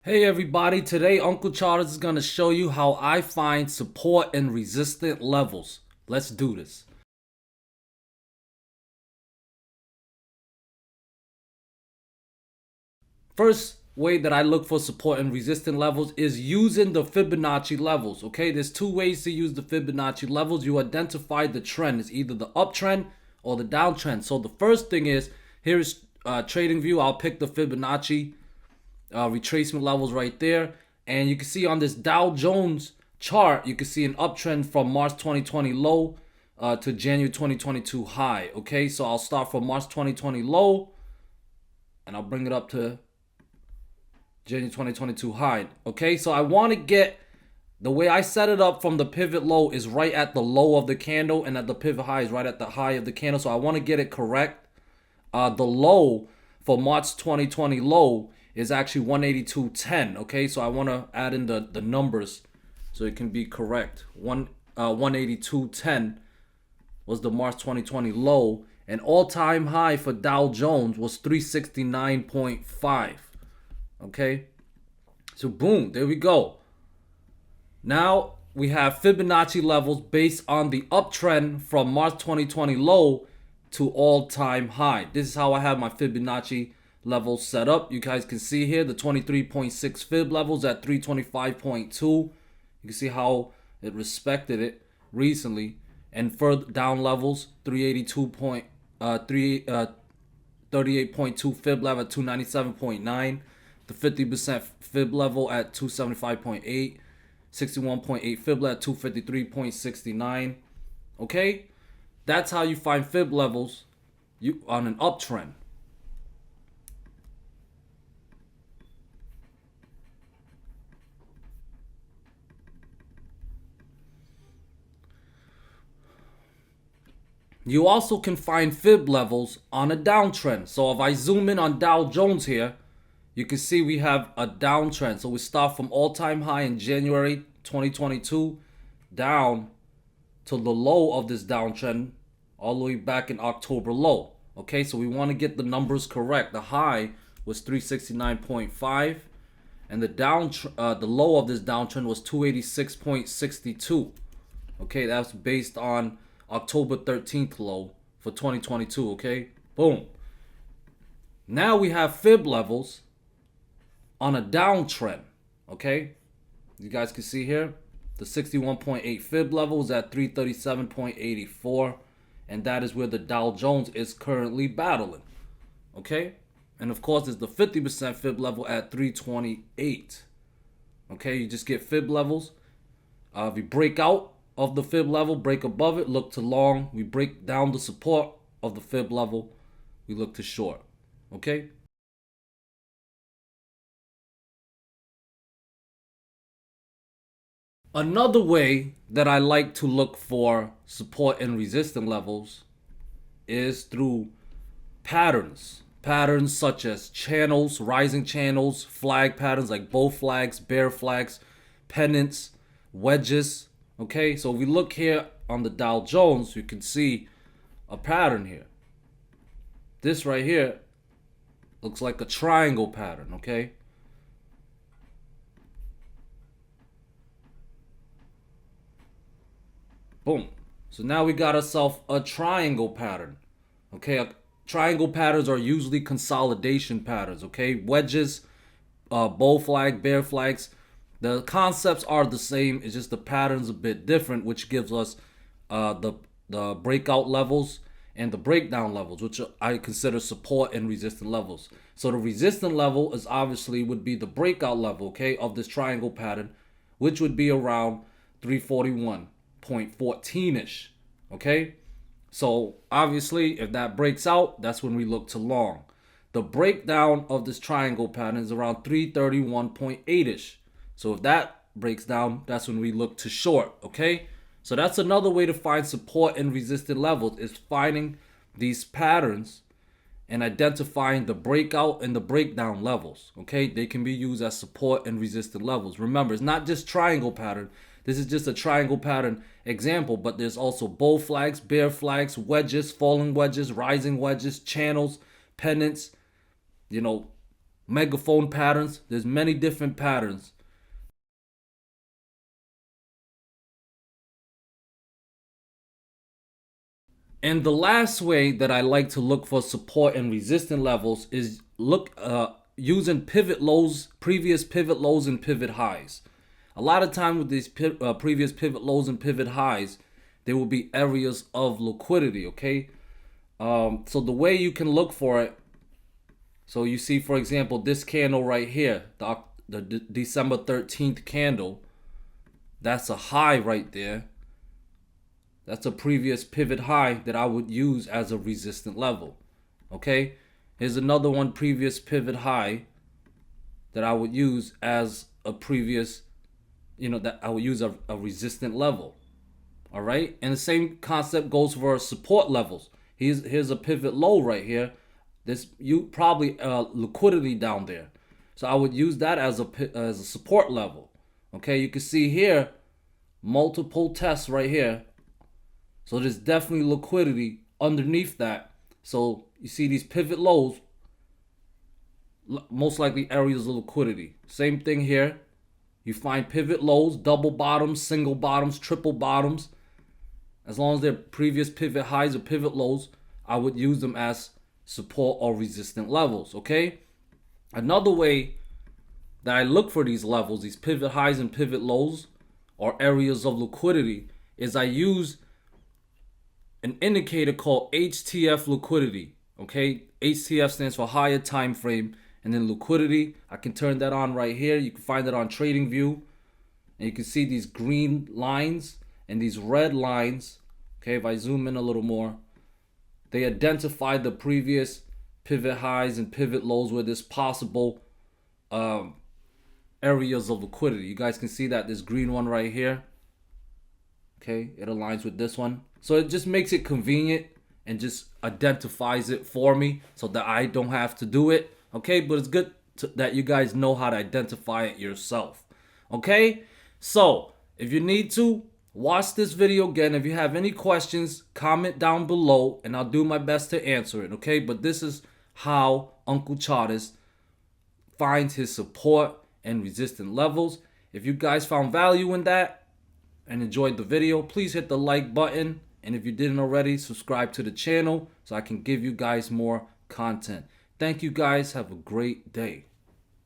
Hey everybody, today Uncle Charles is going to show you how I find support and resistant levels. Let's do this. First way that I look for support and resistant levels is using the Fibonacci levels. Okay, there's two ways to use the Fibonacci levels. You identify the trend. It's either the uptrend or the downtrend. So the first thing is, here's trading view. I'll pick the Fibonacci retracement levels right there, and you can see on this Dow Jones chart, you can see an uptrend from March 2020 low to January 2022 high. Okay, so I'll start from March 2020 low and I'll bring it up to January 2022 high. Okay, so I want to get, the way I set it up from the pivot low is right at the low of the candle, and at the pivot high is right at the high of the candle. So I want to get it correct. The low for March 2020 low is actually 182.10. Okay, so I want to add in the numbers so it can be correct. 182.10 was the March 2020 low, and all-time high for Dow Jones was 369.5. Okay, so boom, there we go. Now we have Fibonacci levels based on the uptrend from March 2020 low to all-time high. This is how I have my Fibonacci levels set up. You guys can see here the 23.6 fib levels at 325.2. You can see how it respected it recently, and further down levels 38.2 fib level at 297.9, the 50% fib level at 275.8, 61.8 fib level at 253.69. Okay, that's how you find fib levels on an uptrend. You also can find fib levels on a downtrend. So if I zoom in on Dow Jones here, you can see we have a downtrend. So we start from all-time high in January 2022 down to the low of this downtrend all the way back in October low. Okay, so we want to get the numbers correct. The high was 369.5, and the low of this downtrend was 286.62. Okay, that's based on October 13th low for 2022. Okay, boom. Now we have fib levels on a downtrend. Okay, you guys can see here the 61.8 fib level is at 337.84, and that is where the Dow Jones is currently battling. Okay, and of course there's the 50% fib level at 328. Okay, you just get fib levels. If you break out of the fib level, break above it, look to long. We break down the support of the fib level, we look to short. Okay, another way that I like to look for support and resistance levels is through patterns. Patterns such as channels, rising channels, flag patterns like bull flags, bear flags, pennants, wedges. Okay, so if we look here on the Dow Jones, you can see a pattern here. This right here looks like a triangle pattern. Okay, boom. So now we got ourselves a triangle pattern. Okay, triangle patterns are usually consolidation patterns. Okay, wedges, bull flag, bear flags. The concepts are the same. It's just the patterns a bit different, which gives us the breakout levels and the breakdown levels, which I consider support and resistance levels. So the resistance level is obviously would be the breakout level, okay, of this triangle pattern, which would be around 341.14ish. Okay, so obviously if that breaks out, that's when we look to long. The breakdown of this triangle pattern is around 331.8ish. So if that breaks down, that's when we look to short. Okay, so that's another way to find support and resistance levels, is finding these patterns and identifying the breakout and the breakdown levels. Okay, they can be used as support and resistance levels. Remember, it's not just triangle pattern. This is just a triangle pattern example, but there's also bull flags, bear flags, wedges, falling wedges, rising wedges, channels, pennants, megaphone patterns. There's many different patterns. And the last way that I like to look for support and resistance levels is using pivot lows, previous pivot lows and pivot highs. A lot of time with these previous pivot lows and pivot highs, there will be areas of liquidity, okay? So the way you can look for it, so you see, for example, this candle right here, the December 13th candle, that's a high right there. That's a previous pivot high that I would use as a resistant level. Okay, here's another one, previous pivot high, that I would use as a previous, that I would use a resistant level. All right, and the same concept goes for support levels. Here's a pivot low right here. You probably liquidity down there, so I would use that as a support level. Okay, you can see here multiple tests right here. So there's definitely liquidity underneath that. So you see these pivot lows, most likely areas of liquidity. Same thing here. You find pivot lows, double bottoms, single bottoms, triple bottoms. As long as they're previous pivot highs or pivot lows, I would use them as support or resistant levels, okay? Another way that I look for these levels, these pivot highs and pivot lows, or areas of liquidity, is I use an indicator called HTF liquidity. Okay, HTF stands for higher time frame, and then liquidity, I can turn that on right here. You can find it on TradingView, and you can see these green lines and these red lines. Okay, if I zoom in a little more, they identify the previous pivot highs and pivot lows where there's possible areas of liquidity. You guys can see that this green one right here. Okay, it aligns with this one. So it just makes it convenient and just identifies it for me so that I don't have to do it. Okay, but it's good that you guys know how to identify it yourself. Okay, so if you need to, watch this video again. If you have any questions, comment down below and I'll do my best to answer it. Okay, but this is how Uncle Charters finds his support and resistance levels. If you guys found value in that and enjoyed the video, please hit the like button. And if you didn't already, subscribe to the channel so I can give you guys more content. Thank you guys. Have a great day.